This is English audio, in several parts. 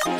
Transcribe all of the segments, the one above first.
Hello,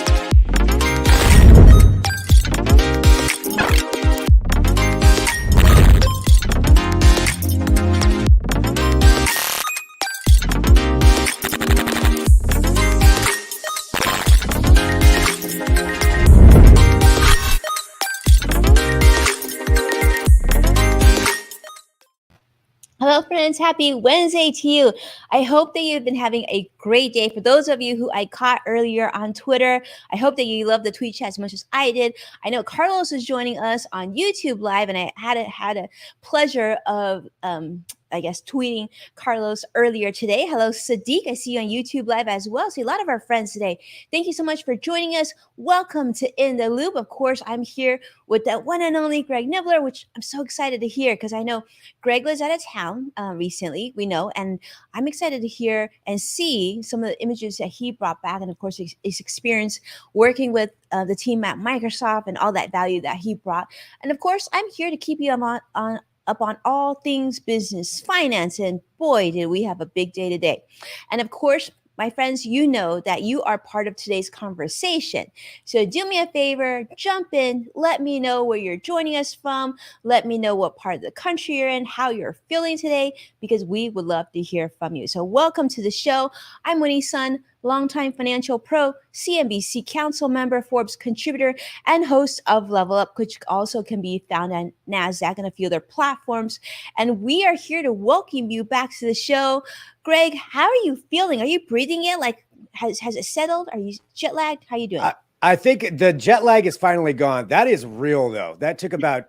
friends. Happy Wednesday to you. I hope that you've been having a great day. For those of you who I caught earlier on Twitter, I hope that you love the tweet chat as much as I did. I know Carlos is joining us on YouTube Live, and I had a pleasure of tweeting Carlos earlier today. Hello, Sadiq. I see you on YouTube Live as well. See a lot of our friends today. Thank you so much for joining us. Welcome to In the Loop. Of course, I'm here with that one and only Greg Nibbler, which I'm so excited to hear because I know Greg was out of town recently, we know, and I'm excited to hear and see some of the images that he brought back, and of course, his experience working with the team at Microsoft and all that value that he brought. And of course, I'm here to keep you up on all things business, finance, and boy, did we have a big day today. And of course, my friends, you know that you are part of today's conversation. So do me a favor, jump in, let me know where you're joining us from, let me know what part of the country you're in, how you're feeling today, because we would love to hear from you. So welcome to the show. I'm Winnie Sun, longtime financial pro, CNBC council member, Forbes contributor, and host of Level Up, which also can be found on NASDAQ and a few other platforms. And we are here to welcome you back to the show. Greg, how are you feeling? Are you breathing in? Like, has it settled? Are you jet lagged? How are you doing? I think the jet lag is finally gone. That is real, though. That took about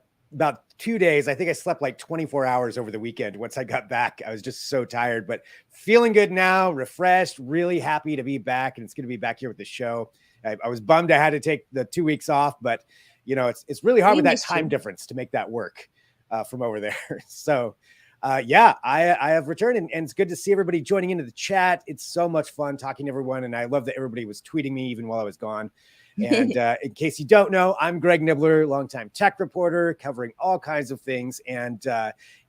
2 days. I think I slept like 24 hours over the weekend. Once I got back, I was just so tired, but feeling good now, refreshed, really happy to be back. And it's going to be back here with the show. I was bummed I had to take the 2 weeks off, but you know, it's really hard with that time difference to make that work from over there. So I have returned, and it's good to see everybody joining into the chat. It's so much fun talking to everyone. And I love that everybody was tweeting me even while I was gone. And in case you don't know, I'm Greg Nibbler, longtime tech reporter covering all kinds of things. And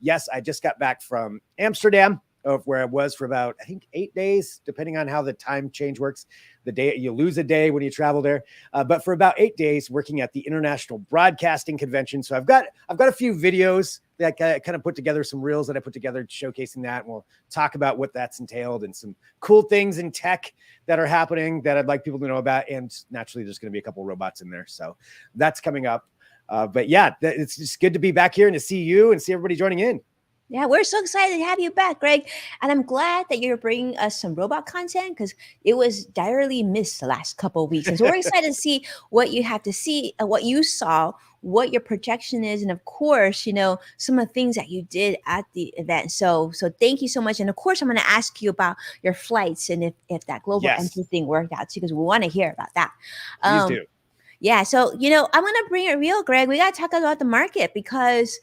yes, I just got back from Amsterdam, where I was for about, I think, 8 days, depending on how the time change works. The day you lose a day when you travel there, but for about 8 days working at the International Broadcasting Convention. So I've got a few videos that I kind of put together, some reels that I put together showcasing that. And we'll talk about what that's entailed and some cool things in tech that are happening that I'd like people to know about. And naturally, there's going to be a couple of robots in there. So that's coming up. But yeah, it's just good to be back here and to see you and see everybody joining in. Yeah, we're so excited to have you back, Greg. And I'm glad that you're bringing us some robot content because it was direly missed the last couple of weeks. And so we're excited to see what you have to see, what you saw, what your projection is, and of course, you know, some of the things that you did at the event. So thank you so much. And of course, I'm going to ask you about your flights and if that global entry thing worked out too, because we want to hear about that. Please do. Yeah, so, you know, I'm going to bring it real, Greg. We got to talk about the market because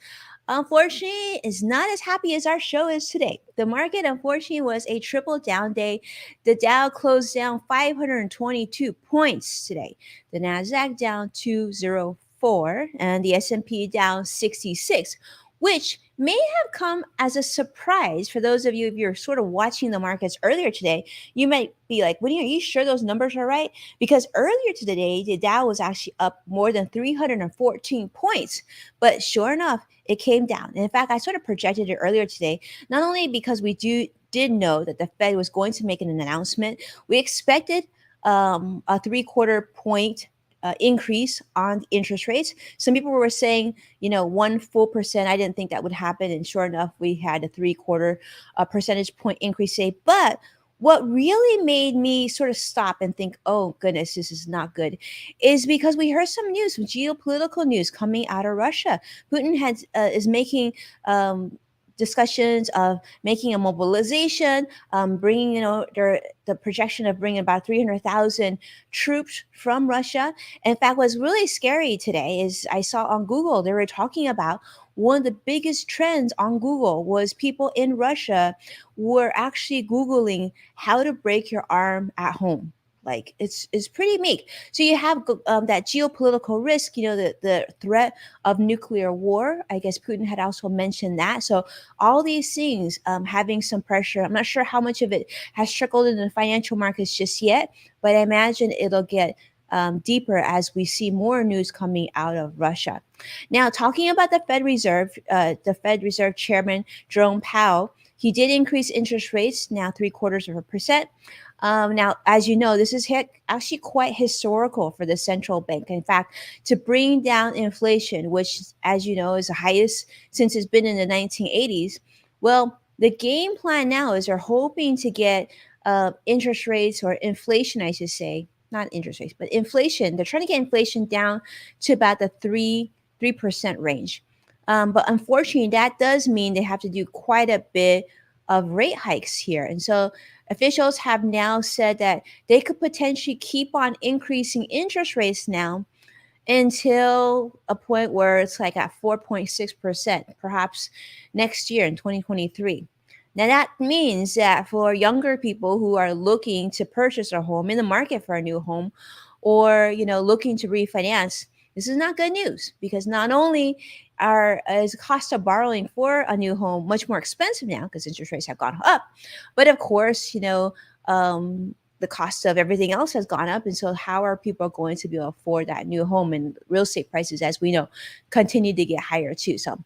unfortunately, it's not as happy as our show is today. The market, unfortunately, was a triple down day. The Dow closed down 522 points today. The Nasdaq down 204, and the S&P down 66, which may have come as a surprise for those of you, if you're sort of watching the markets earlier today. You might be like, Winnie, are you sure those numbers are right? Because earlier today, the Dow was actually up more than 314 points. But sure enough, it came down. And in fact, I sort of projected it earlier today, not only because we did know that the Fed was going to make an announcement. We expected a 3/4 point increase on interest rates. Some people were saying, 1 full percent. I didn't think that would happen. And sure enough, we had a 3/4 percentage point increase today. But what really made me sort of stop and think, oh, goodness, this is not good, is because we heard some news, some geopolitical news coming out of Russia. Putin is making discussions of making a mobilization, bringing, the projection of bringing about 300,000 troops from Russia. In fact, what's really scary today is I saw on Google, they were talking about one of the biggest trends on Google was people in Russia were actually Googling how to break your arm at home. Like it's pretty meek. So you have that geopolitical risk, the threat of nuclear war. I guess Putin had also mentioned that. So all these things having some pressure. I'm not sure how much of it has trickled into the financial markets just yet, but I imagine it'll get deeper as we see more news coming out of Russia. Now, talking about the Fed Reserve Chairman Jerome Powell, he did increase interest rates now 0.75%. Now, as you know, this is actually quite historical for the central bank. In fact, to bring down inflation, which, as you know, is the highest since it's been in the 1980s. Well, the game plan now is they're hoping to get interest rates or inflation, I should say, not interest rates, but inflation. They're trying to get inflation down to about the 3% range. But unfortunately, that does mean they have to do quite a bit of rate hikes here. And so officials have now said that they could potentially keep on increasing interest rates now until a point where it's like at 4.6%, perhaps next year in 2023. Now, that means that for younger people who are looking to purchase a home in the market for a new home or, looking to refinance, this is not good news because not only is the cost of borrowing for a new home much more expensive now because interest rates have gone up, but of course, the cost of everything else has gone up. And so, how are people going to be able to afford that new home? And real estate prices, as we know, continue to get higher too. So,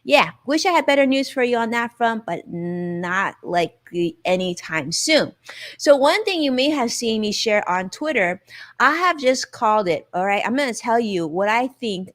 yeah, wish I had better news for you on that front, but not likely anytime soon. So, one thing you may have seen me share on Twitter, I have just called it. All right, I'm going to tell you what I think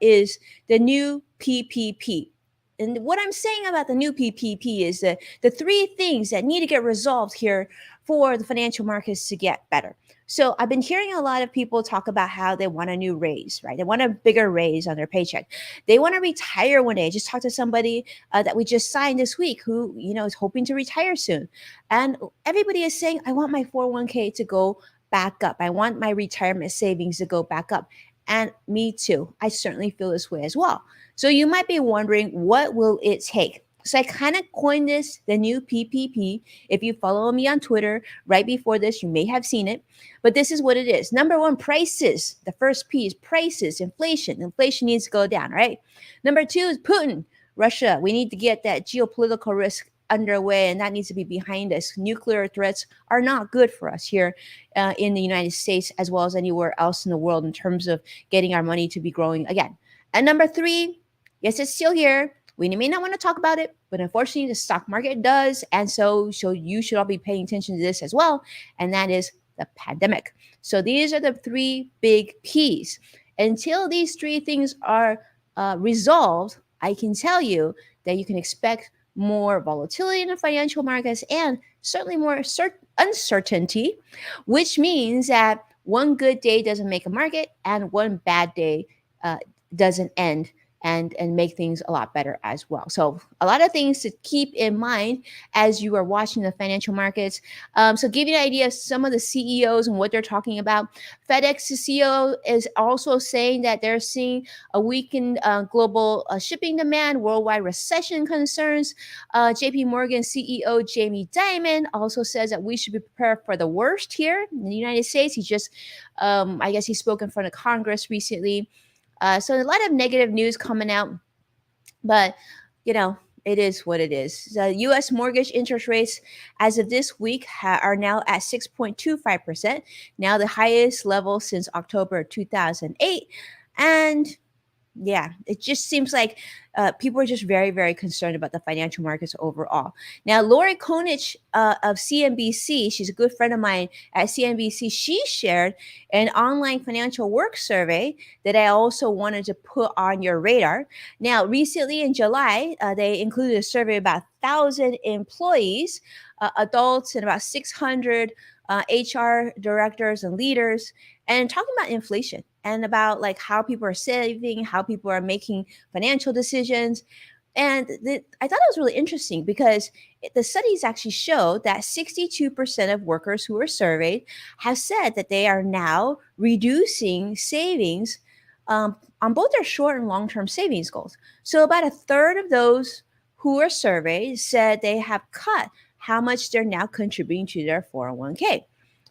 is the new PPP. And what I'm saying about the new PPP is that the three things that need to get resolved here for the financial markets to get better. So I've been hearing a lot of people talk about how they want a new raise, right? They want a bigger raise on their paycheck. They want to retire one day. I just talked to somebody that we just signed this week who, is hoping to retire soon. And everybody is saying, I want my 401k to go back up. I want my retirement savings to go back up. And me too. I certainly feel this way as well. So you might be wondering, what will it take? So I kind of coined this the new PPP. If you follow me on Twitter right before this, you may have seen it. But this is what it is. Number one, prices. The first P is prices, inflation. Inflation needs to go down, right? Number two is Putin, Russia. We need to get that geopolitical risk underway, and that needs to be behind us. Nuclear threats are not good for us here in the United States as well as anywhere else in the world in terms of getting our money to be growing again. And number three, yes, it's still here. We may not want to talk about it, but unfortunately, the stock market does. And so you should all be paying attention to this as well. And that is the pandemic. So these are the three big P's. Until these three things are resolved, I can tell you that you can expect more volatility in the financial markets and certainly more uncertainty, which means that one good day doesn't make a market and one bad day doesn't end and make things a lot better as well. So a lot of things to keep in mind as you are watching the financial markets. So give you an idea of some of the CEOs and what they're talking about. FedEx's CEO is also saying that they're seeing a weakened global shipping demand, worldwide recession concerns. JP Morgan CEO Jamie Dimon also says that we should be prepared for the worst here in the United States. He just, I guess he spoke in front of Congress recently. So a lot of negative news coming out, but it is what it is. The U.S. mortgage interest rates as of this week are now at 6.25%, now the highest level since October 2008. And yeah, it just seems like people are just very, very concerned about the financial markets overall. Now, Lori Konich of CNBC, she's a good friend of mine at CNBC, she shared an online financial work survey that I also wanted to put on your radar. Now, recently in July, they included a survey of about 1,000 employees, adults, and about 600 HR directors and leaders, and talking about inflation and about like how people are saving, how people are making financial decisions. And I thought it was really interesting because the studies actually show that 62% of workers who were surveyed have said that they are now reducing savings on both their short and long-term savings goals. So about a third of those who were surveyed said they have cut how much they're now contributing to their 401k.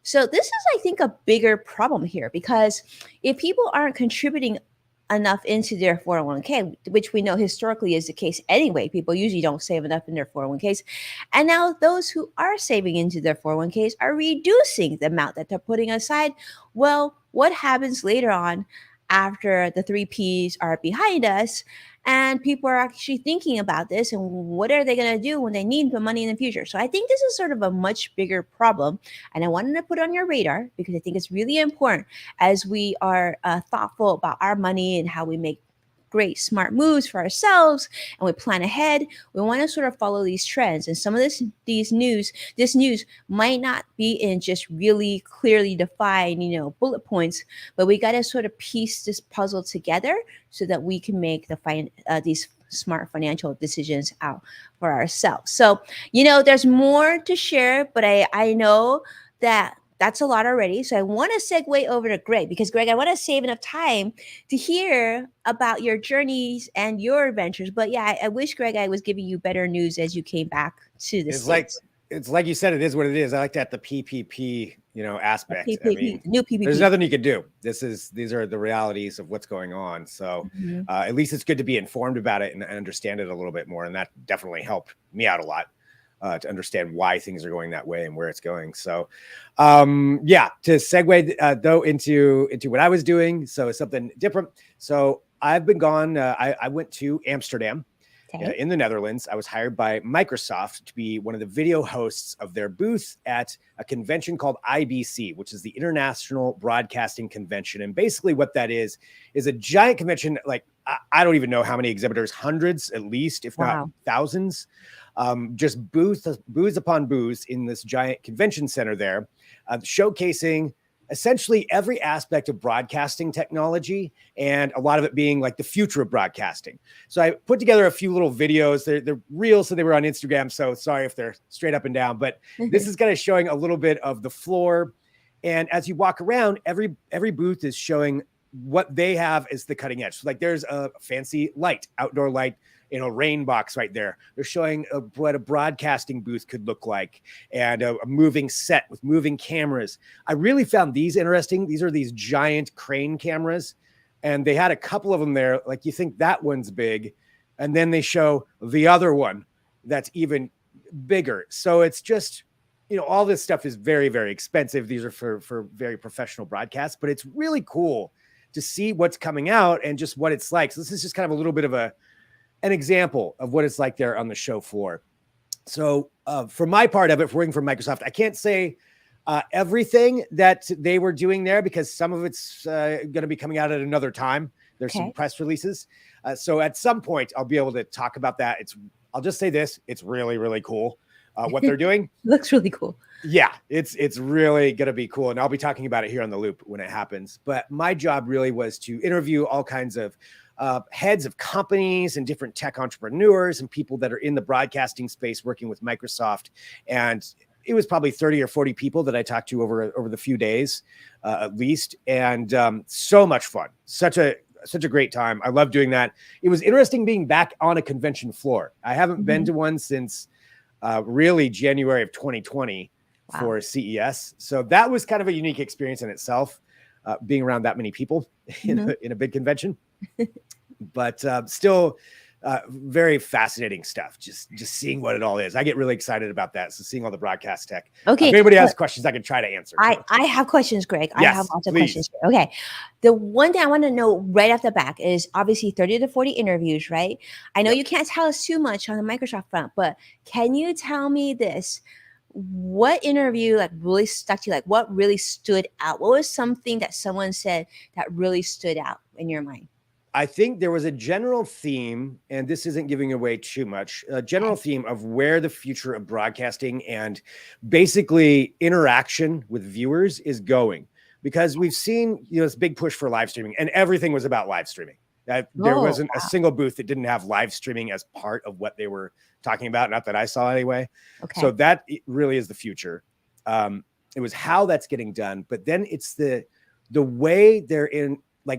So this is, I think, a bigger problem here because if people aren't contributing enough into their 401k, which we know historically is the case anyway, people usually don't save enough in their 401ks. And now those who are saving into their 401ks are reducing the amount that they're putting aside. Well, what happens later on after the three P's are behind us? And people are actually thinking about this and what are they going to do when they need the money in the future? So I think this is sort of a much bigger problem. And I wanted to put it on your radar because I think it's really important as we are thoughtful about our money and how we make great smart moves for ourselves and we plan ahead. We want to sort of follow these trends, and some of this news might not be in just really clearly defined bullet points, but we got to sort of piece this puzzle together so that we can make these smart financial decisions out for ourselves. So there's more to share, but I know that that's a lot already. So I want to segue over to Greg because, Greg, I want to save enough time to hear about your journeys and your adventures. But yeah, I wish, Greg, I was giving you better news as you came back to the States. It's like you said, it is what it is. I like that the PPP, aspect. PPP, I mean, the new PPP. there's nothing you can do. These are the realities of what's going on. So at least it's good to be informed about it and understand it a little bit more. And that definitely helped me out a lot. To understand why things are going that way and where it's going. So, to segue though into what I was doing. So it's something different. So I've been gone. I went to Amsterdam in the Netherlands. I was hired by Microsoft to be one of the video hosts of their booth at a convention called IBC, which is the International Broadcasting Convention. And basically what that is a giant convention. Like I don't even know how many exhibitors, hundreds at least, if not thousands. Just booths upon booths in this giant convention center there, showcasing essentially every aspect of broadcasting technology, and a lot of it being like the future of broadcasting. So I put together a few little videos. They're real, so they were on Instagram. So sorry if they're straight up and down, but this is kind of showing a little bit of the floor. And as you walk around, every booth is showing what they have as the cutting edge. So like there's a fancy light, outdoor light, rain box right there. They're showing what a broadcasting booth could look like, and a moving set with moving cameras. I really found these interesting. These are these giant crane cameras, and they had a couple of them there. Like you think that one's big, and then they show the other one that's even bigger. So it's just, all this stuff is very, very expensive. These are for very professional broadcasts, but it's really cool to see what's coming out and just what it's like. So this is just kind of a little bit of an example of what it's like there on the show floor. So for my part of it, for working for Microsoft, I can't say everything that they were doing there because some of it's going to be coming out at another time. There's some press releases. So at some point I'll be able to talk about that. I'll just say this. It's really, really cool what they're doing. Looks really cool. Yeah, it's really going to be cool. And I'll be talking about it here on The Loop when it happens. But my job really was to interview all kinds of heads of companies and different tech entrepreneurs and people that are in the broadcasting space working with Microsoft. And it was probably 30 or 40 people that I talked to over the few days, at least. And so much fun. Such a great time. I love doing that. It was interesting being back on a convention floor. I haven't been to one since really January of 2020 for CES. So that was kind of a unique experience in itself, being around that many people in a big convention. But still very fascinating stuff. Just seeing what it all is. I get really excited about that. So seeing all the broadcast tech. Okay. If anybody has questions, I can try to answer. I have questions, Greg. Yes, I have lots of questions. Okay. The one thing I want to know right off the back is obviously 30 to 40 interviews, right? I know you can't tell us too much on the Microsoft front, but can you tell me this? What interview really stuck to you? What really stood out? What was something that someone said that really stood out in your mind? I think there was a general theme, and this isn't giving away too much, a general theme of where the future of broadcasting and basically interaction with viewers is going. Because we've seen, this big push for live streaming, and everything was about live streaming. There wasn't a single booth that didn't have live streaming as part of what they were talking about. Not that I saw anyway. Okay. So that really is the future. It was how that's getting done, but then it's the way they're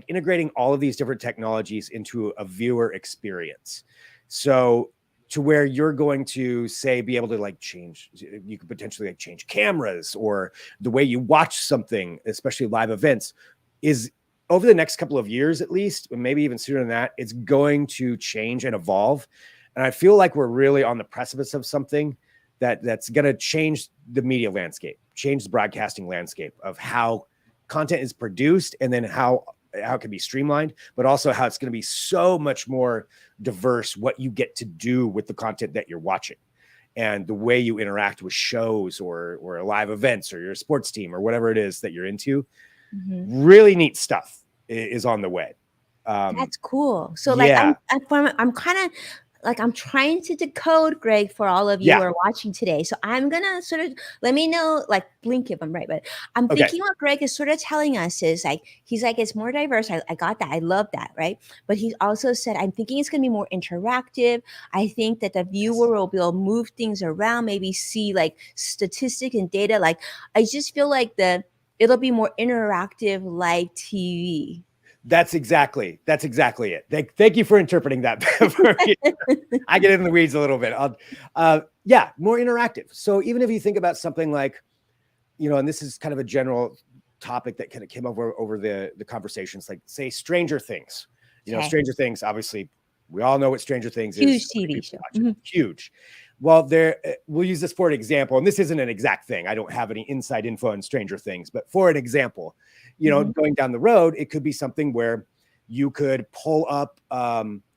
integrating all of these different technologies into a viewer experience. So to where you're going to say, be able to like change, you could potentially like change cameras or the way you watch something, especially live events, is over the next couple of years, at least, maybe even sooner than that, it's going to change and evolve. And I feel like we're really on the precipice of something that's going to change the media landscape, change the broadcasting landscape of how content is produced, and then how it can be streamlined, but also how it's going to be so much more diverse what you get to do with the content that you're watching and the way you interact with shows or live events or your sports team or whatever it is that you're into. Really neat stuff is on the way. That's cool. So like I'm kind of like I'm trying to decode, Greg, for all of you who are watching today. So I'm gonna sort of let me know, like blink if I'm right, but I'm thinking what Greg is sort of telling us is like he's like it's more diverse. I got that. I love that, right? But he also said I'm thinking it's gonna be more interactive. I think that the viewer will be able to move things around, maybe see like statistic and data. Like I just feel like it'll be more interactive like TV. That's exactly it. Thank you for interpreting that. I get in the weeds a little bit. More interactive. So even if you think about something like, and this is kind of a general topic that kind of came over the conversations, like say Stranger Things. Stranger Things, obviously, we all know what Stranger Things is. Huge TV show. Huge. Well, we'll use this for an example, and this isn't an exact thing. I don't have any inside info on Stranger Things, but for an example, going down the road, it could be something where you could pull up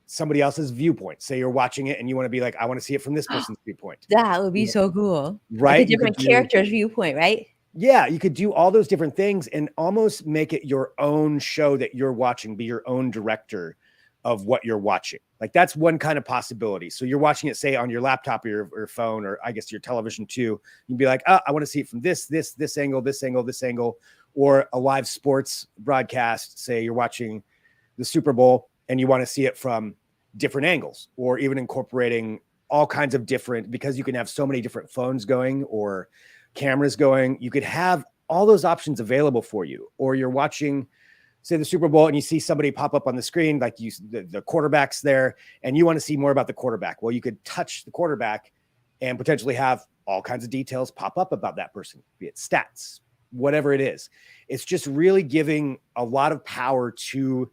somebody else's viewpoint. Say you're watching it and you want to be like, I want to see it from this person's viewpoint. That would be so cool. Right? Like a different character's viewpoint, right? Yeah, you could do all those different things and almost make it your own show that you're watching, be your own director of what you're watching. Like that's one kind of possibility. So you're watching it, say on your laptop or your phone, or I guess your television too. You'd be like, oh, I want to see it from this angle, or a live sports broadcast. Say you're watching the Super Bowl and you want to see it from different angles, or even incorporating all kinds of different, because you can have so many different phones going or cameras going. You could have all those options available for you. Or you're watching, say, the Super Bowl and you see somebody pop up on the screen, like the quarterback's there, and you want to see more about the quarterback. Well, you could touch the quarterback and potentially have all kinds of details pop up about that person, be it stats, whatever it is. It's just really giving a lot of power to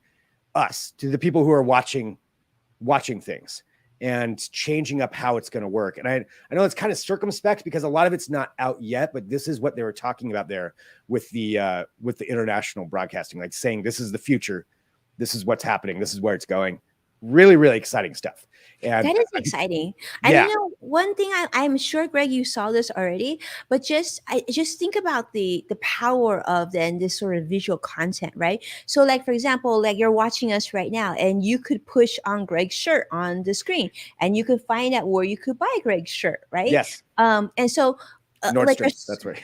us, to the people who are watching things, and changing up how it's going to work. And I know it's kind of circumspect because a lot of it's not out yet, but this is what they were talking about there with the international broadcasting, like saying this is the future, this is what's happening, this is where it's going. Really, really exciting stuff. And that is exciting. And one thing I'm sure, Greg, you saw this already, but just think about the power of then this sort of visual content, right? So like, for example, like you're watching us right now and you could push on Greg's shirt on the screen and you could find out where you could buy Greg's shirt, right? Yes. And so Nordstrom, that's right.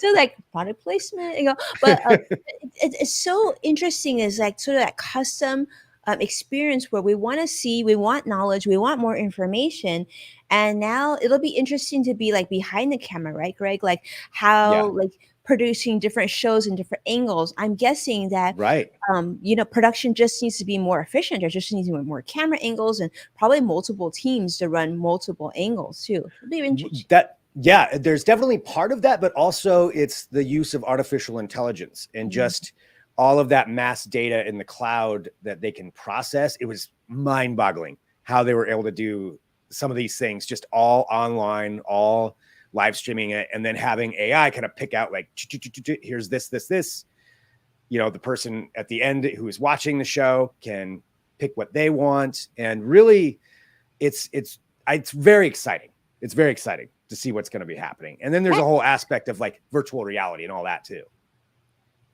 So like product placement, but it's so interesting is like sort of that custom experience where we want knowledge, we want more information. And now it'll be interesting to be like behind the camera, right, Greg? Like how like producing different shows in different angles. I'm guessing that production just needs to be more efficient. There just needs to be more camera angles and probably multiple teams to run multiple angles too. It'll be interesting. There's definitely part of that, but also it's the use of artificial intelligence and just all of that mass data in the cloud that they can process. It was mind-boggling how they were able to do some of these things just all online, all live streaming it, and then having AI kind of pick out like, here's this. The person at the end who is watching the show can pick what they want. And really, it's very exciting. It's very exciting to see what's going to be happening. And then there's a whole aspect of like virtual reality and all that too.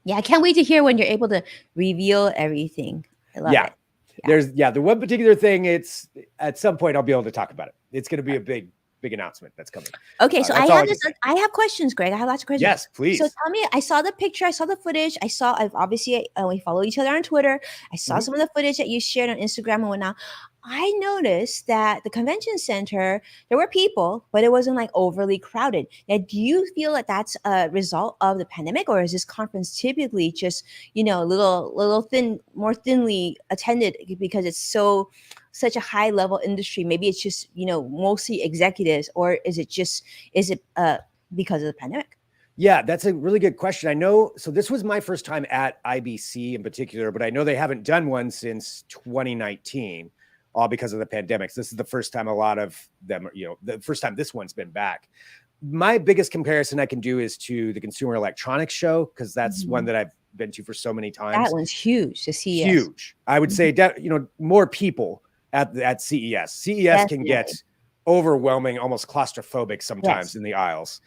Yeah, I can't wait to hear when you're able to reveal everything. I love it. There's the one particular thing. It's at some point I'll be able to talk about it. It's going to be a big announcement that's coming. Okay, so I have questions, Greg. I have lots of questions. Yes, please. So tell me, I saw the picture, I saw the footage, I've obviously we follow each other on Twitter. I saw some of the footage that you shared on Instagram and whatnot. I noticed that the convention center, there were people, but it wasn't like overly crowded. Now, do you feel that that's a result of the pandemic, or is this conference typically just, little thin, more thinly attended because it's such a high level industry? Maybe it's just, mostly executives, or is it because of the pandemic? Yeah, that's a really good question. I know. So this was my first time at IBC in particular, but I know they haven't done one since 2019, all because of the pandemic. So this is the first time a lot of them, the first time this one's been back. My biggest comparison I can do is to the Consumer Electronics Show, because that's one Mhm. that I've been to for so many That times. one's huge, the CES. Huge. I would say, more people at CES. CES can get Definitely. overwhelming, almost claustrophobic sometimes Yes. in the aisles.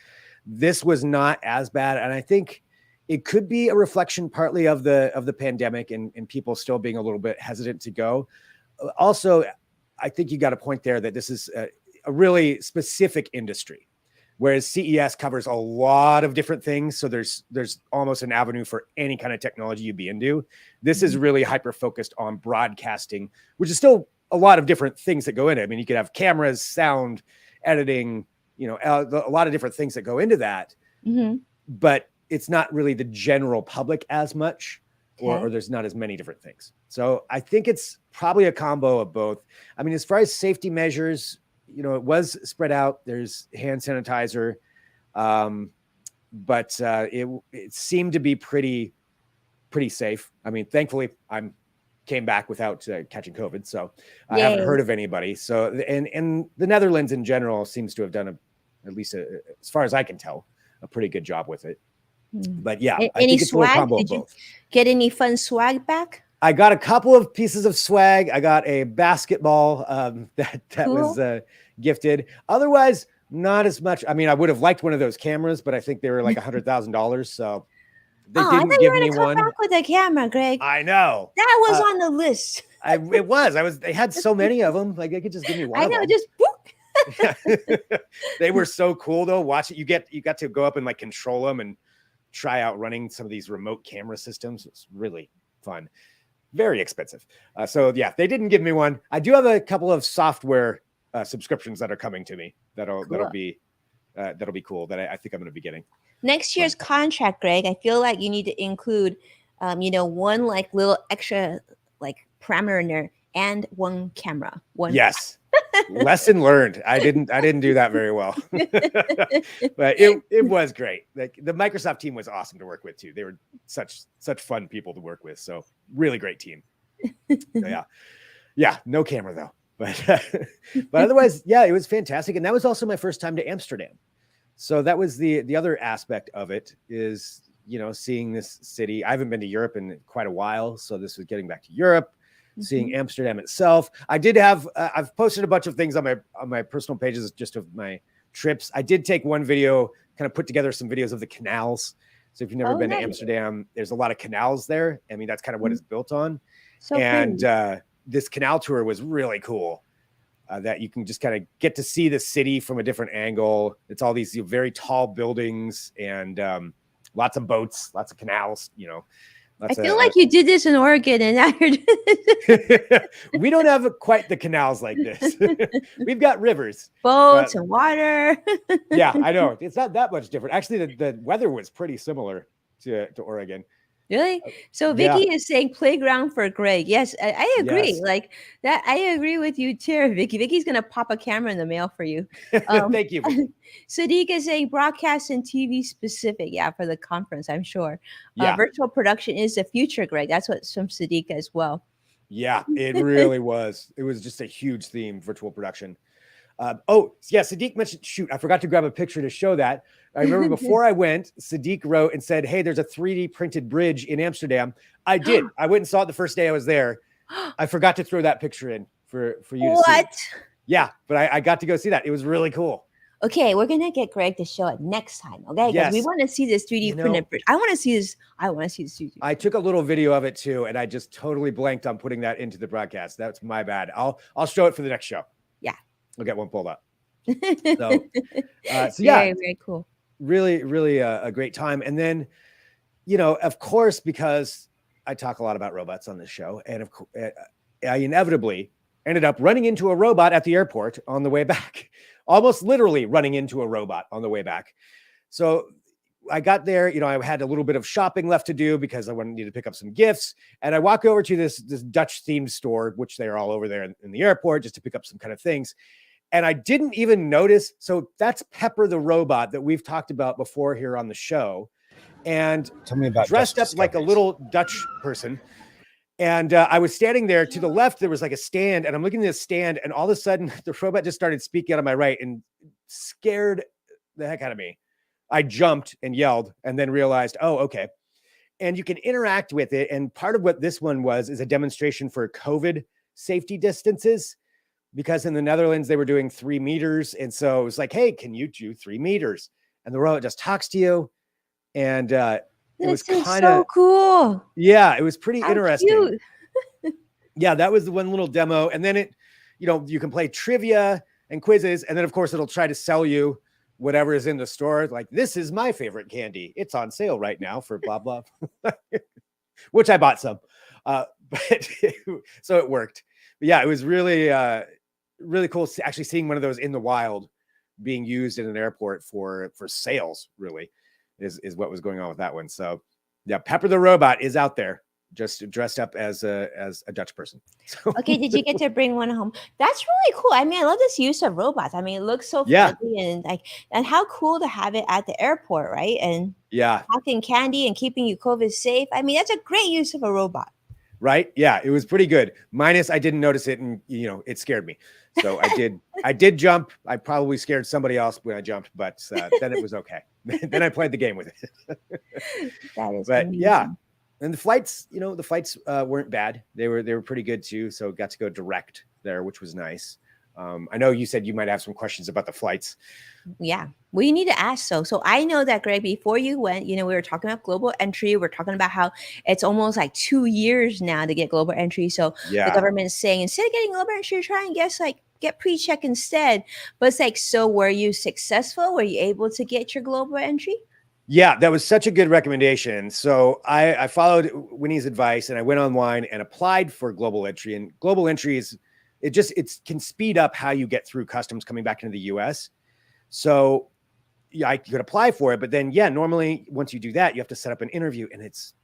This was not as bad, and I think it could be a reflection partly of the pandemic and people still being a little bit hesitant to go. Also, I think you got a point there that this is a really specific industry, whereas CES covers a lot of different things. So there's almost an avenue for any kind of technology you'd be into. This is really hyper focused on broadcasting, which is still a lot of different things that go in it. I mean, you could have cameras, sound, editing, a lot of different things that go into that, Hmm. but it's not really the general public as much, or Okay. there's not as many different things. So I think it's probably a combo of both. I mean, as far as safety measures, it was spread out. There's hand sanitizer, but it seemed to be pretty safe. I mean, thankfully, came back without catching COVID, so I haven't Yay. heard of anybody. So, and the Netherlands in general seems to have done at least as far as I can tell, a pretty good job with it. Hmm. But yeah, I Any think it's a little swag? combo of Did you both. get any fun swag back? I got a couple of pieces of swag. I got a basketball that was Cool. gifted. Otherwise, not as much. I mean, I would have liked one of those cameras, but I think they were like $100,000. So they Oh, I didn't thought you give were me gonna come one. back with a camera, Greg. I know. That was on the list. It was. They had so many of them. Like they could just give me one I of know, them. just boop. They were so cool though. Watch it. You got to go up and like control them and try out running some of these remote camera systems. It's really fun. Very expensive. So yeah, they didn't give me one. I do have a couple of software subscriptions that are coming to me. That'll Cool. be cool. That I think I'm going to be getting. Next year's contract, Greg, I feel like you need to include, one like little extra like parameter in there and one camera. One. Yes. Lesson learned. I didn't do that very well. But it was great. Like the Microsoft team was awesome to work with too. They were such fun people to work with. So really great team. So, yeah, no camera though. But otherwise, yeah, it was fantastic. And that was also my first time to Amsterdam. So that was the other aspect of it is, seeing this city. I haven't been to Europe in quite a while. So this was getting back to Europe, seeing Amsterdam itself. I did have, I've posted a bunch of things on my personal pages just of my trips. I did take one video, kind of put together some videos of the canals. So if you've never been to Amsterdam, there's a lot of canals there. I mean, that's kind of what it's built on. So And pretty. this canal tour was really cool. That you can just kind of get to see the city from a different angle. It's all these very tall buildings and lots of boats, lots of canals, I feel like you did this in Oregon and now you're doing We don't have quite the canals like this. We've got rivers. boats and water. Yeah, I know. It's not that much different. Actually, the weather was pretty similar to Oregon. Really? So Yeah. Vicky is saying playground for Greg. Yes, I agree. Yes. Like that, I agree with you too, Vicky. Vicky's gonna pop a camera in the mail for you. Thank you, Vicky. Sadiq is saying broadcast and TV specific. Yeah, for the conference, I'm sure. Yeah. Virtual production is the future, Greg. That's what's from Sadiq as well. Yeah, it really was. It was just a huge theme, virtual production. Oh, yeah, Sadiq mentioned, shoot, I forgot to grab a picture to show that. I remember before I went, Sadiq wrote and said, hey, there's a 3D printed bridge in Amsterdam. I did. I went and saw it the first day I was there. I forgot to throw that picture in for you to see. What? Yeah, but I got to go see that. It was really cool. Okay, we're gonna get Greg to show it next time, okay? Because Yes. we want to see this 3D printed bridge. I want to see this. I want to see this 3D. I took a little video of it too, and I just totally blanked on putting that into the broadcast. That's my bad. I'll show it for the next show. Yeah. I'll get one pulled up. So yeah, very, very cool. Really, really a great time. And then, of course, because I talk a lot about robots on this show, and of course, I inevitably ended up running into a robot at the airport on the way back, almost literally running into a robot on the way back. So I got there, I had a little bit of shopping left to do because I wanted to pick up some gifts. And I walk over to this Dutch themed store, which they're all over there in the airport, just to pick up some kind of things. And I didn't even notice. So that's Pepper the robot that we've talked about before here on the show. And Tell me about dressed up like a little Dutch person. And I was standing there to the left. There was like a stand, and I'm looking at this stand, and all of a sudden the robot just started speaking out of my right and scared the heck out of me. I jumped and yelled and then realized, oh, okay. And you can interact with it. And part of what this one was is a demonstration for COVID safety distances, because in the Netherlands, they were doing 3 meters. And so it was like, hey, can you do 3 meters? And the robot just talks to you. And it was kind of so cool. Yeah, it was pretty How interesting. cute. Yeah, that was the one little demo. And then you can play trivia and quizzes. And then, of course, it'll try to sell you whatever is in the store. Like, this is my favorite candy. It's on sale right now for blah, blah, which I bought some. But so it worked. But yeah, it was really, really cool actually seeing one of those in the wild being used in an airport for sales, really. Is what was going on with that one. So yeah, Pepper the robot is out there, just dressed up as a Dutch person. So. Okay, did you get to bring one home? That's really cool. I mean, I love this use of robots. I mean, it looks so friendly and how cool to have it at the airport, right? And packing candy and keeping you COVID safe. I mean, that's a great use of a robot. Right? Yeah, it was pretty good. Minus I didn't notice it, and it scared me. So I did jump. I probably scared somebody else when I jumped, but then it was okay. Then I played the game with it. That is but amazing. Yeah. And the flights, weren't bad. They were pretty good too. So got to go direct there, which was nice. I know you said you might have some questions about the flights. Yeah, well, you need to ask. So I know that, Greg, before you went, we were talking about global entry. We're talking about how it's almost like 2 years now to get global entry. So the government's saying, instead of getting global entry, try and get pre-check instead. But it's like, so were you successful? Were you able to get your global entry? Yeah, that was such a good recommendation. So I followed Winnie's advice and I went online and applied for global entry. And global entry it can speed up how you get through customs coming back into the US. So yeah, I could apply for it, but then normally once you do that, you have to set up an interview, and it's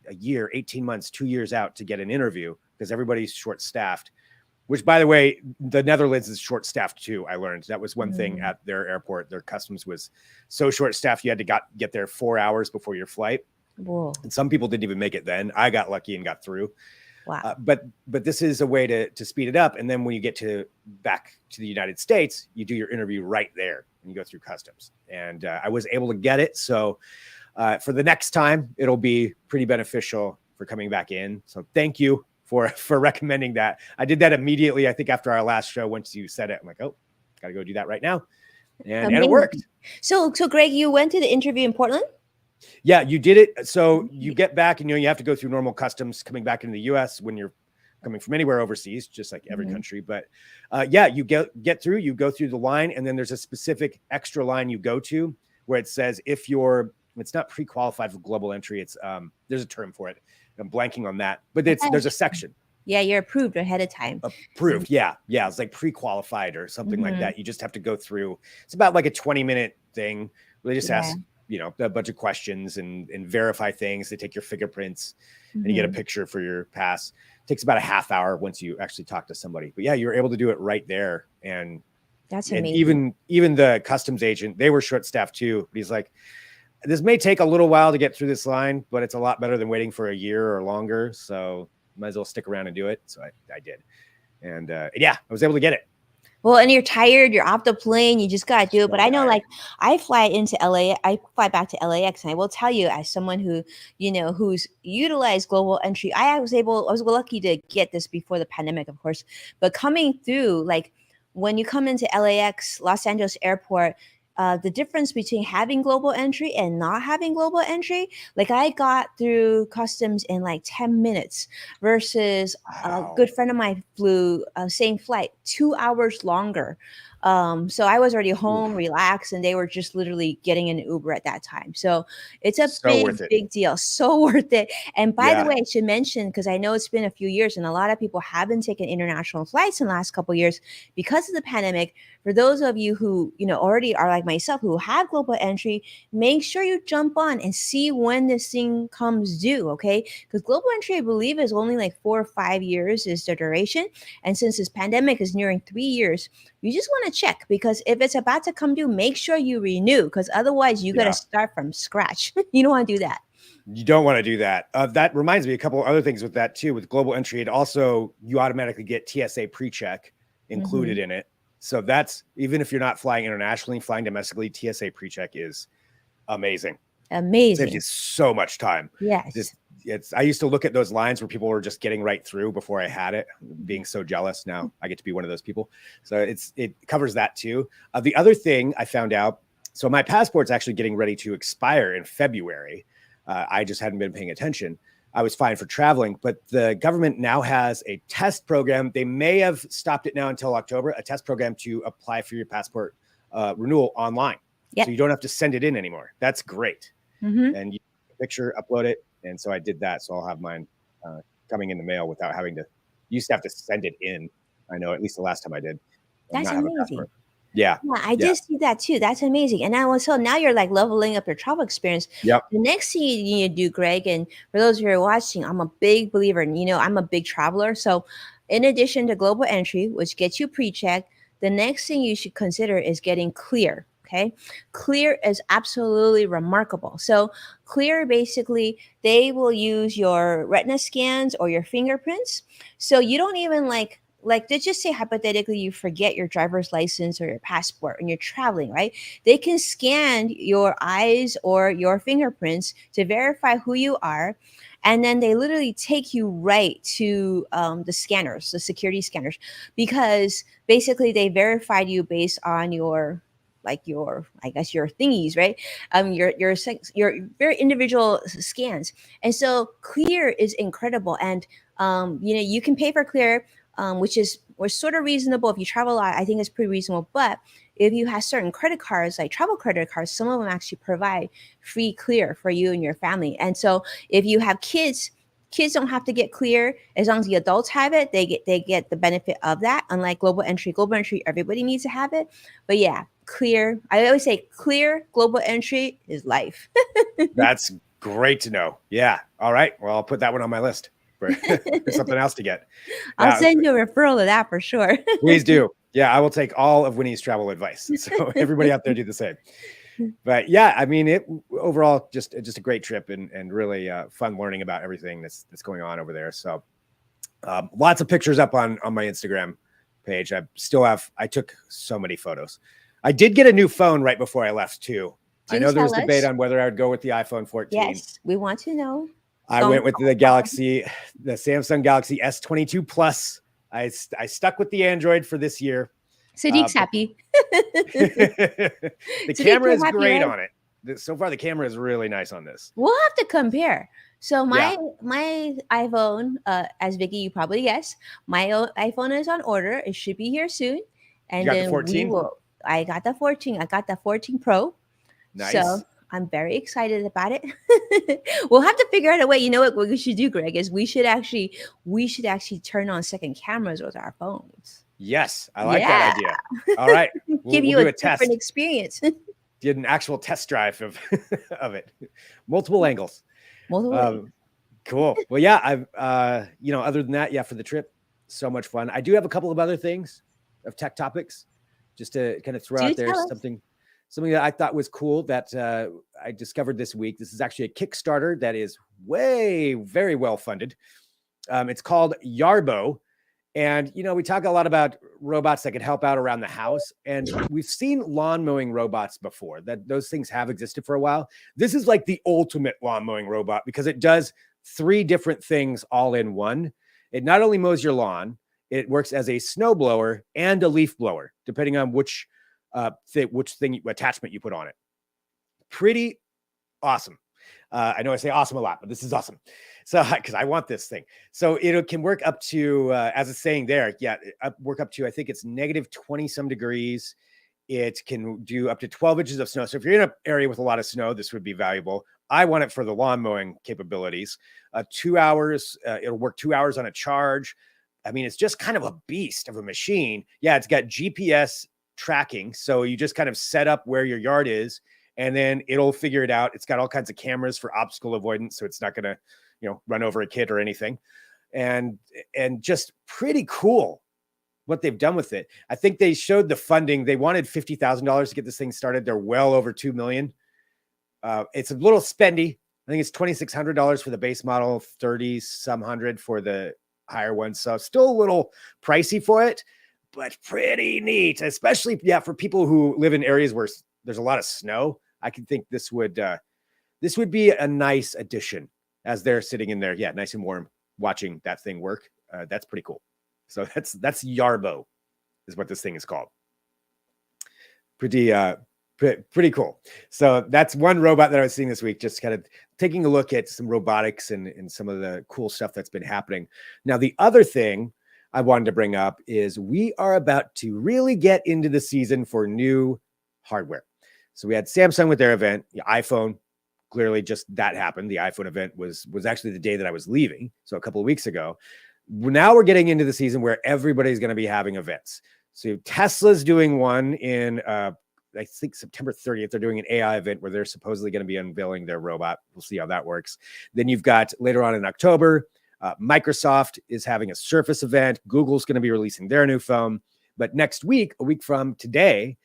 a year, 18 months, 2 years out to get an interview because everybody's short-staffed. Which, by the way, the Netherlands is short-staffed too. I learned that was one thing at their airport. Their customs was so short-staffed you had to get there 4 hours before your flight. Whoa. And some people didn't even make it then. I got lucky and got through. Wow. But this is a way to speed it up. And then when you get back to the United States, you do your interview right there and you go through customs. And I was able to get it. So for the next time, it'll be pretty beneficial for coming back in. So thank you for recommending that. I did that immediately. I think after our last show, once you said it, I'm like, oh, got to go do that right now. And it worked. So Greg, you went to the interview in Portland? Yeah, you did it. So you get back and, you have to go through normal customs coming back into the US when you're coming from anywhere overseas, just like every country. But you get through, you go through the line, and then there's a specific extra line you go to where it says it's not pre-qualified for global entry. It's there's a term for it. I'm blanking on that, but there's a section. Yeah, you're approved ahead of time. Approved. Yeah. It's like pre-qualified or something like that. You just have to go through. It's about like a 20-minute thing. They just ask, a bunch of questions and verify things. They take your fingerprints and you get a picture for your pass. It takes about a half hour once you actually talk to somebody. But yeah, you were able to do it right there. And that's amazing. And even the customs agent, they were short-staffed too. But he's like, this may take a little while to get through this line, but it's a lot better than waiting for a year or longer. So might as well stick around and do it. So I did. And I was able to get it. Well, and you're tired, you're off the plane, you just got to do it. But I know, like, I fly back to LAX, and I will tell you, as someone who, who's utilized global entry, I was lucky to get this before the pandemic, of course. But coming through, like, when you come into LAX, Los Angeles airport, the difference between having global entry and not having global entry, like I got through customs in like 10 minutes versus a good friend of mine flew same flight 2 hours longer. So I was already Ooh, home, relaxed, and they were just literally getting an Uber at that time. So it's a so big, worth it. big deal. So worth it. And by the Yeah. way, I should mention, because I know it's been a few years and a lot of people haven't taken international flights in the last couple of years because of the pandemic. For those of you who, already are like myself, who have global entry, make sure you jump on and see when this thing comes due, okay? Because global entry, I believe, is only like 4 or 5 years is the duration. And since this pandemic is nearing 3 years, you just want to check, because if it's about to come due, make sure you renew, because otherwise you got to Yeah. start from scratch. You don't want to do that. You don't want to do that. That reminds me a couple of other things with that too. With global entry, it also, you automatically get TSA pre-check included Hmm. in it. So that's, even if you're not flying internationally, flying domestically, TSA pre-check is amazing. Saves you Amazing. so much time. Yes. Just I used to look at those lines where people were just getting right through before I had it, being so jealous. Now I get to be one of those people. So it covers that too. The other thing I found out, so my passport's actually getting ready to expire in February. I just hadn't been paying attention. I was fine for traveling, but the government now has a test program. They may have stopped it now until October, a test program to apply for your passport renewal online. So Yep. you don't have to send it in anymore. That's great. Hmm. And you take a picture, upload it. And so I did that. So I'll have mine coming in the mail without having to, used to have to send it in. I know, at least the last time I did, and That's not have a amazing. passport. Yeah. Yeah, I Yeah. did see that too. That's amazing. And now, so now you're like leveling up your travel experience. Yep. The next thing you need to do, Greg, and for those of you who are watching, I'm a big believer, and I'm a big traveler. So, in addition to global entry, which gets you pre-check, the next thing you should consider is getting clear. Okay, clear is absolutely remarkable. So, clear basically they will use your retina scans or your fingerprints. So you don't even like let's just say hypothetically you forget your driver's license or your passport and you're traveling, right? They can scan your eyes or your fingerprints to verify who you are, and then they literally take you right to the scanners, the security scanners, because basically they verified you based on your, like, your, I guess, your thingies, right? Your very individual scans. And so clear is incredible. And you can pay for clear, which is was sort of reasonable. If you travel a lot, I think it's pretty reasonable. But if you have certain credit cards, like travel credit cards, some of them actually provide free clear for you and your family. And so if you have kids, kids don't have to get clear. As long as the adults have it, they get the benefit of that. Unlike global entry, everybody needs to have it. But yeah, clear. I always say clear global entry is life. That's great to know. Yeah. All right. Well, I'll put that one on my list for, for something else to get. I'll Yeah. send you a referral of that for sure. Please do. Yeah. I will take all of Winnie's travel advice. So everybody out there do the same. But yeah, I mean, it overall just a great trip, and really fun learning about everything that's going on over there. So lots of pictures up on my Instagram page. I took so many photos. I did get a new phone right before I left too. I Do know there was tell debate us. on whether I would go with the iPhone 14. Yes, we want to know. I Don't. went with the Samsung Galaxy S22 Plus. I stuck with the Android for this year. Sadiq's But happy. the Sadiq, camera you're is happy, great right? on it. So far, the camera is really nice on this. We'll have to compare. So Yeah. my iPhone, as Vicky, you probably guessed, my iPhone is on order. It should be here soon, You and got the then we 14? will. I got the 14. I got the 14 Pro. So Nice. I'm very excited about it. We'll have to figure out a way. You know what we should do, Greg, is we should actually turn on second cameras with our phones. Yes, I like that Yeah, idea. All right. give We'll you a do a different test. experience. Did an actual test drive of of it. Multiple angles. Multiple ways. Um, cool. Well, yeah, I've other than that, yeah, for the trip, so much fun. I do have a couple of other things of tech topics just to kind of throw Do out there tell us. something that I thought was cool that I discovered this week. This is actually a Kickstarter that is very well funded. It's called Yarbo. And, we talk a lot about robots that can help out around the house. And we've seen lawn mowing robots before, that those things have existed for a while. This is like the ultimate lawn mowing robot because it does 3 different things all in one. It not only mows your lawn, it works as a snow blower and a leaf blower, depending on which attachment you put on it. Pretty awesome. I know I say awesome a lot, but this is awesome. So, because I want this thing. So it can work up to, as it's saying there, work up to, I think it's negative 20 some degrees. It can do up to 12 inches of snow. So if you're in an area with a lot of snow, this would be valuable. I want it for the lawn mowing capabilities. 2 hours, it'll work 2 hours on a charge. I mean, it's just kind of a beast of a machine. Yeah, it's got GPS tracking. So you just kind of set up where your yard is, and then it'll figure it out. It's got all kinds of cameras for obstacle avoidance. So it's not going to, run over a kid or anything. And just pretty cool what they've done with it. I think they showed the funding. They wanted $50,000 to get this thing started. They're well over $2 million. It's a little spendy. I think it's $2,600 for the base model, 30 some hundred for the higher one. So still a little pricey for it, but pretty neat, especially for people who live in areas where there's a lot of snow. I can think this would be a nice addition as they're sitting in there. Yeah, nice and warm, watching that thing work. That's pretty cool. So that's Yarbo is what this thing is called. Pretty cool. So that's one robot that I was seeing this week, just kind of taking a look at some robotics and some of the cool stuff that's been happening. Now, the other thing I wanted to bring up is we are about to really get into the season for new hardware. So we had Samsung with their event, the iPhone. Clearly just that happened. The iPhone event was actually the day that I was leaving. So a couple of weeks ago. Now we're getting into the season where everybody's going to be having events. So Tesla's doing one in, I think September 30th. They're doing an AI event where they're supposedly going to be unveiling their robot. We'll see how that works. Then you've got later on in October, Microsoft is having a Surface event. Google's going to be releasing their new phone. But next week, a week from today,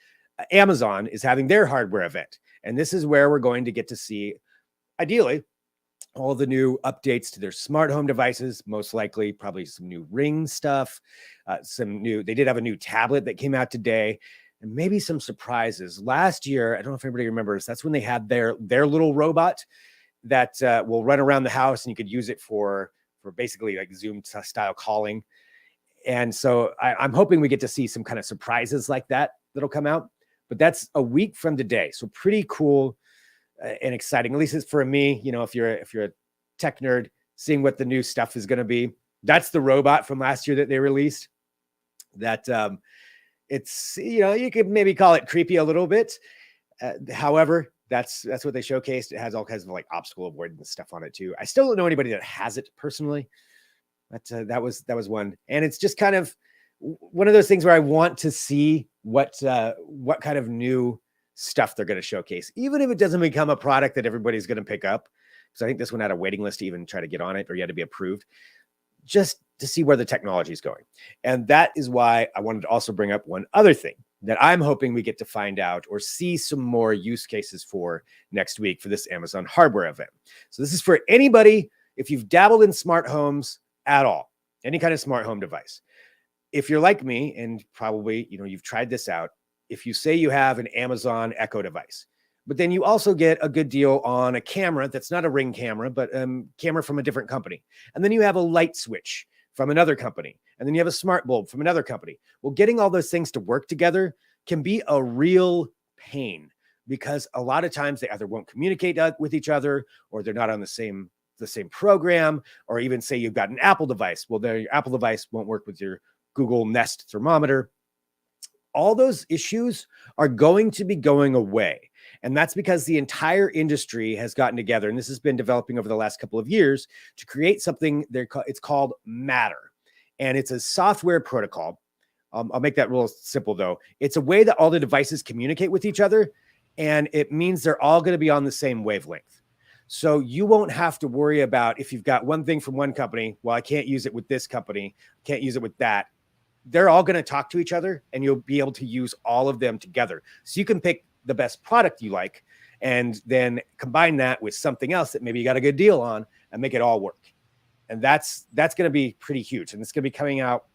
Amazon is having their hardware event. And this is where we're going to get to see, ideally, all the new updates to their smart home devices, most likely probably some new Ring stuff, they did have a new tablet that came out today, and maybe some surprises. Last year, I don't know if anybody remembers, that's when they had their little robot that will run around the house, and you could use it for basically like Zoom style calling. And so I'm hoping we get to see some kind of surprises like that'll come out. But that's a week from today. So pretty cool and exciting. At least it's for me, if you're a tech nerd, seeing what the new stuff is going to be. That's the robot from last year that they released. That it's, you could maybe call it creepy a little bit. However, that's what they showcased. It has all kinds of like obstacle avoidance stuff on it too. I still don't know anybody that has it personally. But that was one. And it's just kind of one of those things where I want to see what kind of new stuff they're going to showcase, even if it doesn't become a product that everybody's going to pick up. So I think this one had a waiting list to even try to get on it, or you had to be approved, just to see where the technology is going. And that is why I wanted to also bring up one other thing that I'm hoping we get to find out or see some more use cases for next week for this Amazon hardware event. So this is for anybody, if you've dabbled in smart homes at all, any kind of smart home device. If you're like me, and probably, you've tried this out, if you say you have an Amazon Echo device, but then you also get a good deal on a camera that's not a Ring camera, but camera from a different company. And then you have a light switch from another company. And then you have a smart bulb from another company. Well, getting all those things to work together can be a real pain, because a lot of times they either won't communicate with each other, or they're not on the same program, or even say you've got an Apple device. Well, your Apple device won't work with your Google Nest thermometer. All those issues are going to be going away. And that's because the entire industry has gotten together, and this has been developing over the last couple of years, to create something it's called Matter. And it's a software protocol. I'll make that real simple, though. It's a way that all the devices communicate with each other, and it means they're all going to be on the same wavelength. So you won't have to worry about if you've got one thing from one company, well, I can't use it with this company, can't use it with that. They're all going to talk to each other, and you'll be able to use all of them together. So you can pick the best product you like, and then combine that with something else that maybe you got a good deal on, and make it all work. And that's going to be pretty huge. And it's going to be coming out,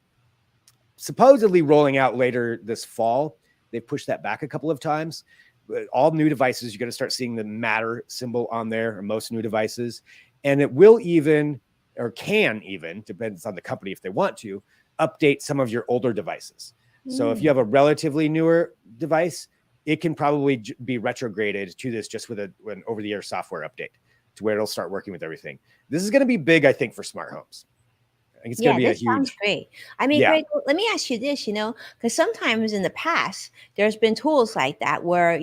supposedly rolling out later this fall. They've pushed that back a couple of times. All new devices, you're going to start seeing the Matter symbol on there, or most new devices. And it will even, or can even, depends on the company if they want to, update some of your older devices. So if you have a relatively newer device, it can probably be retrograded to this just with an over-the-air software update. to where it'll start working with everything. This is going to be big, I think, for smart homes. I think it's going Yeah, to be a this sounds huge, great. I mean, yeah, Greg, let me ask you this, because sometimes in the past there's been tools like that where,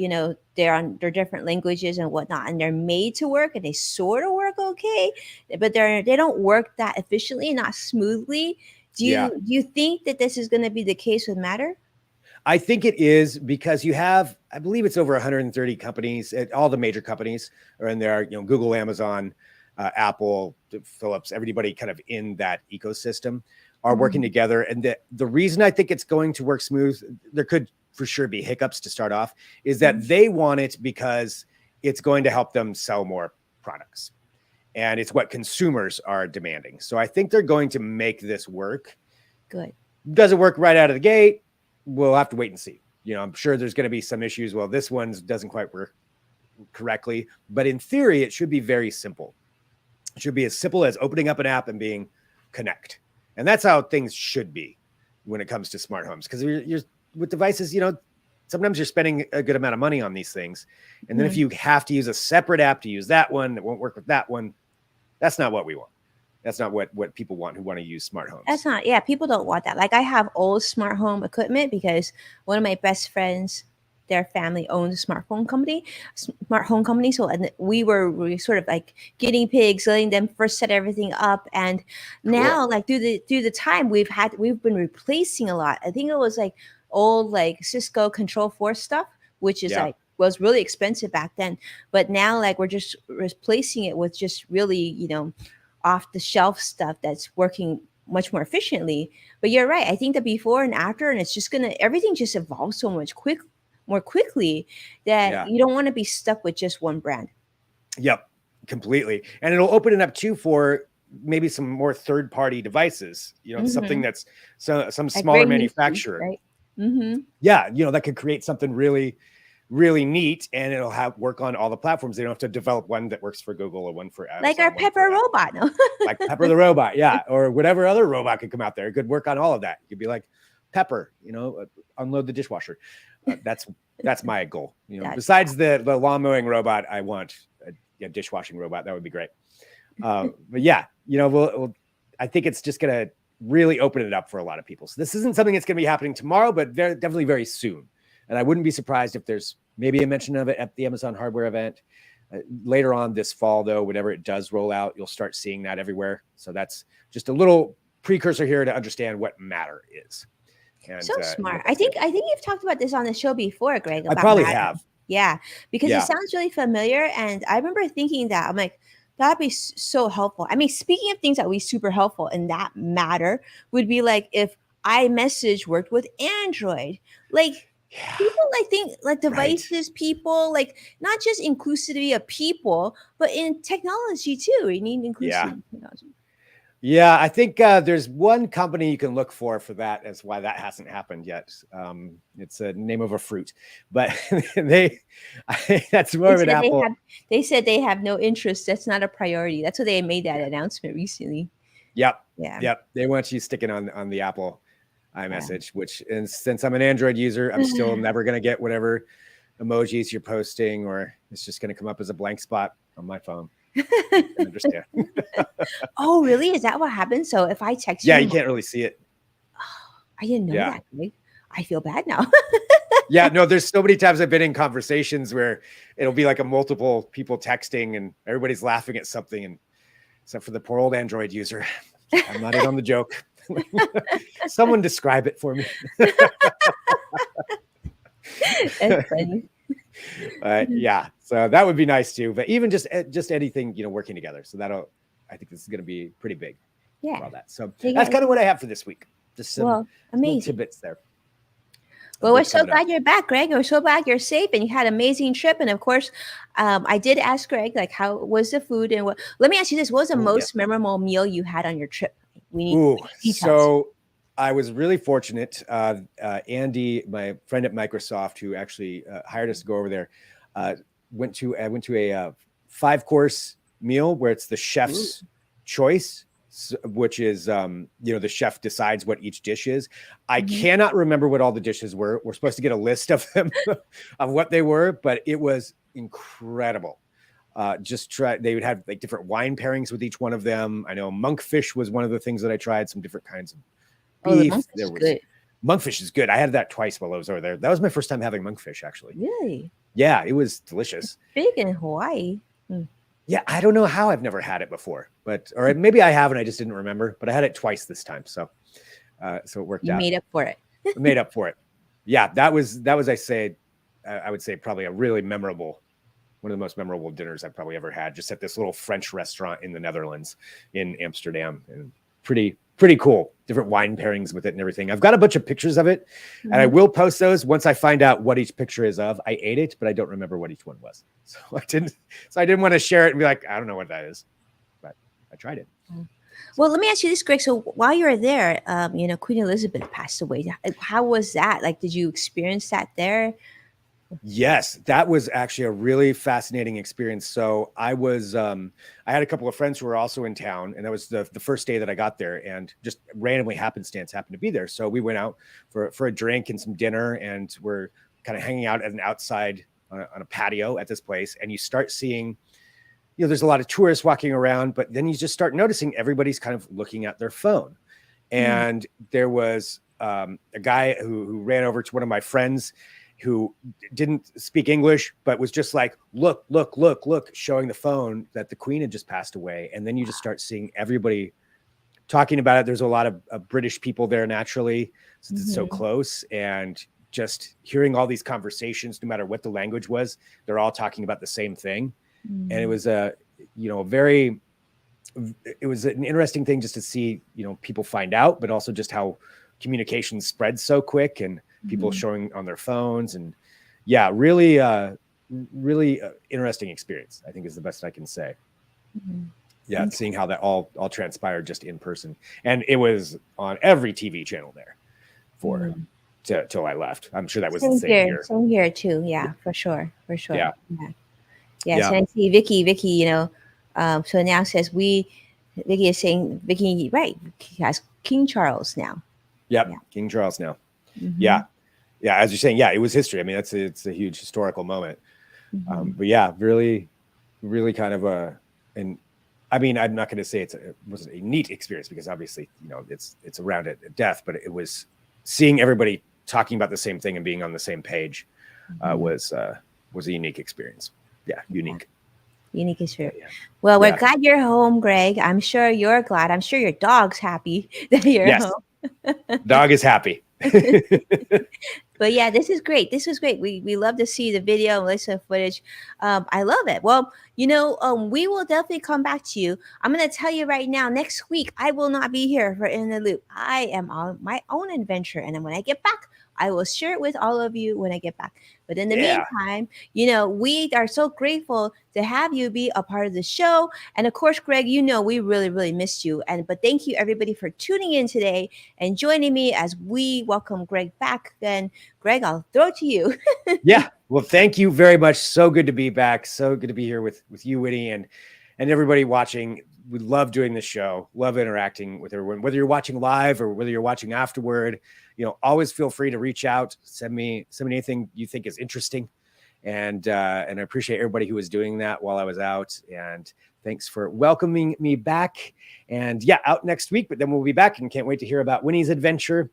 they're different languages and whatnot, and they're made to work and they sort of work okay, but they don't work that efficiently, not smoothly. Do yeah. you do you think that this is going to be the case with Matter? I think it is because you have, I believe it's over 130 companies. All the major companies are in there. Google, Amazon, Apple, Philips, everybody kind of in that ecosystem are working Mhm. together. And the reason I think it's going to work smooth, there could for sure be hiccups to start off, is that Mhm. they want it because it's going to help them sell more products. And it's what consumers are demanding. So I think they're going to make this work. Good. Does it work right out of the gate? We'll have to wait and see. I'm sure there's going to be some issues. Well, this one doesn't quite work correctly, but in theory, it should be very simple. It should be as simple as opening up an app and being connect. And that's how things should be when it comes to smart homes. Because you're with devices, sometimes you're spending a good amount of money on these things. And then if Mhm. you have to use a separate app to use that one that won't work with that one, that's not what we want. That's not what people want who want to use smart homes. That's not, yeah, people don't want that. Like I have old smart home equipment because one of my best friends, their family owns a smart home company. So and we sort of like guinea pigs, letting them first set everything up. And Cool. now like through the time we've been replacing a lot. I think it was like old like Cisco Control 4 stuff, which is Yeah. like was really expensive back then. But now like we're just replacing it with just really, off the shelf stuff that's working much more efficiently. But you're right. I think the before and after, and it's just gonna everything just evolves so much more quickly that Yeah. you don't want to be stuck with just one brand. Yep, completely. And it'll open it up too for maybe some more third-party devices, something Hmm. that's some Like smaller great niche, manufacturer. right? Hmm. Yeah, that could create something really, really neat, and it'll have work on all the platforms. They don't have to develop one that works for Google or one for Like our Amazon, one Pepper for Apple. robot, no? Like Pepper the robot, yeah, or whatever other robot could come out there. It could work on all of that. You could be like Pepper, unload the dishwasher. That's my goal. That's Besides the lawn mowing robot, I want a dishwashing robot. That would be great. But yeah, I think it's just going to really open it up for a lot of people. So this isn't something that's going to be happening tomorrow, but definitely very soon. And I wouldn't be surprised if there's maybe a mention of it at the Amazon hardware event. Later on this fall, though, whenever it does roll out, you'll start seeing that everywhere. So that's just a little precursor here to understand what Matter is. And so smart. what I that's think gonna I think you've talked about this on the show before, Greg, I about probably Matter. have. Yeah, because it Yeah. sounds really familiar, and I remember thinking that I'm like, that'd be so helpful. I mean, speaking of things that would be super helpful in that matter, would be like if iMessage worked with Android, like. Yeah. People, I think, like Right. devices, people, like not just inclusivity of people, but in technology too. We need Yeah. inclusivity in technology. Yeah, I think there's one company you can look for that as why that hasn't happened yet. It's a name of a fruit, but that's more They of an said they Apple. have. They said they have no interest. That's not a priority. That's what they made that Yeah. announcement recently. Yep. Yeah. Yep. They want you sticking on the Apple Yeah. iMessage, which, and since I'm an Android user, I'm still never going to get whatever emojis you're posting, or it's just going to come up as a blank spot on my phone. I can understand. Oh, really? Is that what happened? So if I text Yeah, you, you can't really see it. I didn't know Yeah. that. Greg. I feel bad now. Yeah, no, there's so many times I've been in conversations where it'll be like a multiple people texting and everybody's laughing at something, and except for the poor old Android user. I'm not in on the joke. Someone describe it for me. That's funny. Yeah, so that would be nice too. But even just anything, working together. So I think this is going to be pretty big for Yeah. all that. So You that's guys. kind of what I have for this week. Just some Well, little amazing. tidbits there. Well, we're What's so coming up? glad you're back, Greg. We're so glad you're safe and you had an amazing trip. And of course, I did ask Greg, like, how was the food and what? Let me ask you this: what was the Oh, yeah. most memorable meal you had on your trip? We need Ooh, details. so I was really fortunate. Andy, my friend at Microsoft, who actually hired us to go over there, went to a 5-course meal where it's the chef's choice, which is the chef decides what each dish is. I Mhm. cannot remember what all the dishes were. We're supposed to get a list of them of what they were, but it was incredible. They would have like different wine pairings with each one of them. I know monkfish was one of the things that I tried, some different kinds of The beef. monkfish is good. Monkfish is good. I had that twice while I was over there. That was my first time having monkfish, actually. Really? Yeah, it was delicious. Big in Hawaii. Yeah, I don't know how I've never had it before, or maybe I have and I just didn't remember. But I had it twice this time, so it worked out. You made up for it. Made up for it. Yeah, that was I would say probably a really memorable, one of the most memorable dinners I've probably ever had, just at this little French restaurant in the Netherlands in Amsterdam, and pretty cool. Different wine pairings with it and everything. I've got a bunch of pictures of it, and I will post those once I find out what each picture is of. I ate it, but I don't remember what each one was. So I didn't want to share it and be like, I don't know what that is, but I tried it. Well, let me ask you this, Greg. So while you were there, Queen Elizabeth passed away. How was that? Like, did you experience that there? Yes, that was actually a really fascinating experience. So I had a couple of friends who were also in town, and that was the first day that I got there, and just randomly happenstance happened to be there. So we went out for a drink and some dinner, and we're kind of hanging out at an outside on a patio at this place. And you start seeing, there's a lot of tourists walking around, but then you just start noticing everybody's kind of looking at their phone. And there was a guy who ran over to one of my friends who didn't speak English, but was just like, look, showing the phone that the Queen had just passed away. And then you just start seeing everybody talking about it. There's a lot of British people there naturally, since it's so close, and just hearing all these conversations, no matter what the language was, they're all talking about the same thing. And it was it was an interesting thing just to see, people find out, but also just how communication spreads so quick, and people showing on their phones, and really interesting experience, I think, is the best I can say. Yeah, and seeing how that all transpired just in person, and it was on every TV channel there till I left. I'm sure that was the same here. Same here too. Yeah, for sure. Yeah. Yeah. So I see Vicky, so now says Vicky is saying, right, he has King Charles now. Yep. Yeah, King Charles now. Yeah. As you're saying, it was history. I mean, it's a huge historical moment. But yeah, really, really kind of and I mean, I'm not going to say it wasn't a neat experience, because obviously, it's around at death, but it was seeing everybody talking about the same thing and being on the same page was a unique experience. Yeah, unique. Unique experience. Yeah. Well, we're glad you're home, Greg. I'm sure you're glad. I'm sure your dog's happy that you're home. Dog is happy. But yeah, this is great. We love to see the video and listen to footage. I love it. Well, we will definitely come back to you. I'm going to tell you right now, next week, I will not be here for In the Loop. I am on my own adventure. And then when I get back, I will share it with all of you when I get back. But in the meantime, we are so grateful to have you be a part of the show. And of course, Greg, we really, really missed you. But thank you, everybody, for tuning in today and joining me as we welcome Greg back. Then, Greg, I'll throw it to you. Yeah. Well, thank you very much. So good to be back. So good to be here with you, Whitney, and everybody watching. We love doing this show. Love interacting with everyone, whether you're watching live or whether you're watching afterward. Always feel free to reach out, send me anything you think is interesting. And I appreciate everybody who was doing that while I was out. And thanks for welcoming me back. And out next week, but then we'll be back, and can't wait to hear about Winnie's adventure.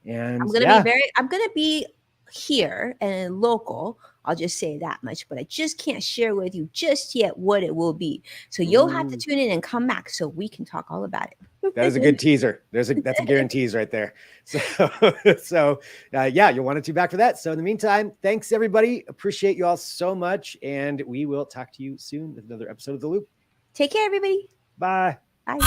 And I'm gonna be here and local. I'll just say that much, but I just can't share with you just yet what it will be. So you'll have to tune in and come back so we can talk all about it. That is a good teaser. That's a guarantee right there. So you'll want to tune back for that. So in the meantime, thanks everybody. Appreciate you all so much. And we will talk to you soon with another episode of The Loop. Take care, everybody. Bye. Bye.